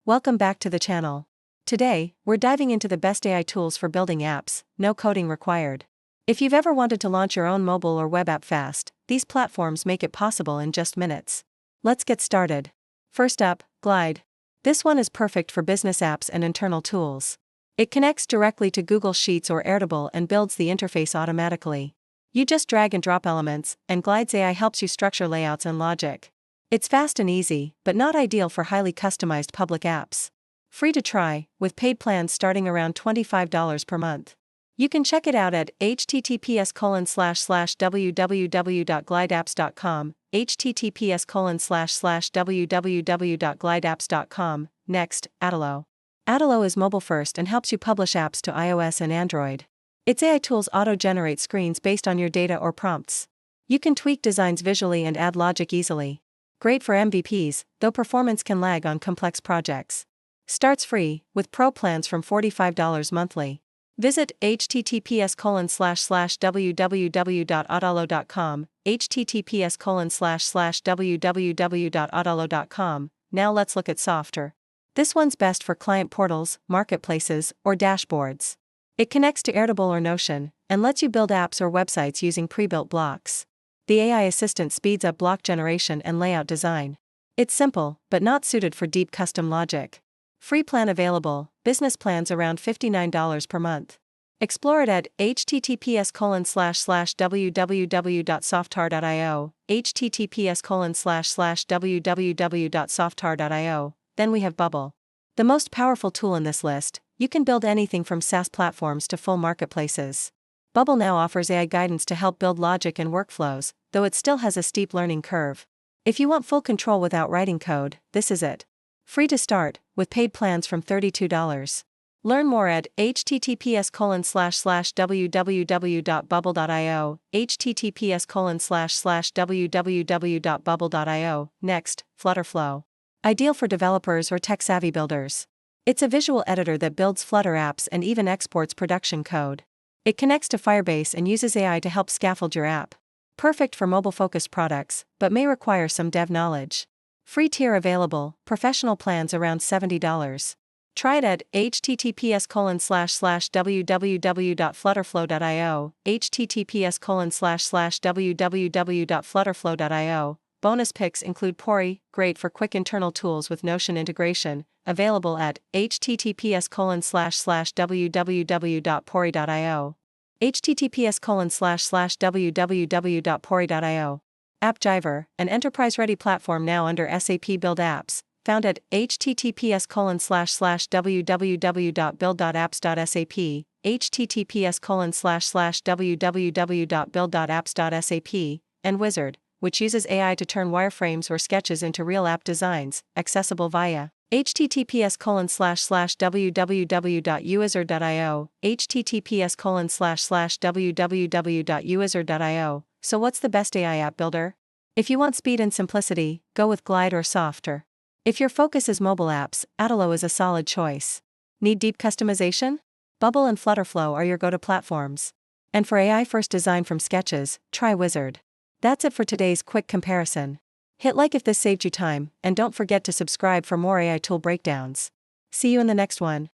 Welcome back to the channel. Today, we're diving into the best AI tools for building apps, no coding required. If you've ever wanted to launch your own mobile or web app fast, these platforms make it possible in just minutes. Let's get started. First up, Glide. This one is perfect for business apps and internal tools. It connects directly to Google Sheets or Airtable and builds the interface automatically. You just drag and drop elements, and Glide's AI helps you structure layouts and logic. It's fast and easy, but not ideal for highly customized public apps. Free to try, with paid plans starting around $25 per month. You can check it out at https://www.glideapps.com, https://www.glideapps.com. Next, Adalo. Adalo is mobile first and helps you publish apps to iOS and Android. Its AI tools auto-generate screens based on your data or prompts. You can tweak designs visually and add logic easily. Great for MVPs, though performance can lag on complex projects. Starts free, with pro plans from $45 monthly. Visit https://www.adalo.com, https://www.adalo.com. Now let's look at Softr. This one's best for client portals, marketplaces, or dashboards. It connects to Airtable or Notion, and lets you build apps or websites using pre-built blocks. The AI assistant speeds up block generation and layout design. It's simple, but not suited for deep custom logic. Free plan available, business plans around $59 per month. Explore it at https://www.softr.io, https://www.softr.io. Then we have Bubble. The most powerful tool in this list. You can build anything from SaaS platforms to full marketplaces. Bubble now offers AI guidance to help build logic and workflows, though it still has a steep learning curve. If you want full control without writing code, this is it. Free to start, with paid plans from $32. Learn more at https://www.bubble.io, https://www.bubble.io. Next, FlutterFlow. Ideal for developers or tech-savvy builders. It's a visual editor that builds Flutter apps and even exports production code. It connects to Firebase and uses AI to help scaffold your app. Perfect for mobile-focused products, but may require some dev knowledge. Free tier available, professional plans around $70. Try it at https://www.flutterflow.io, https://www.flutterflow.io. Bonus picks include Pory, great for quick internal tools with Notion integration, available at https://www.pory.io, https://www.pory.io. AppGyver, an enterprise-ready platform now under SAP Build Apps, found at https://www.build.apps.sap, https://www.build.apps.sap, and Uizard, which uses AI to turn wireframes or sketches into real app designs, accessible via https://www.uizard.io, https://www.uizard.io. So what's the best AI app builder? If you want speed and simplicity, go with Glide or Softr. If your focus is mobile apps, Adalo is a solid choice. Need deep customization? Bubble and FlutterFlow are your go-to platforms. And for AI-first design from sketches, try Uizard. That's it for today's quick comparison. Hit like if this saved you time, and don't forget to subscribe for more AI tool breakdowns. See you in the next one.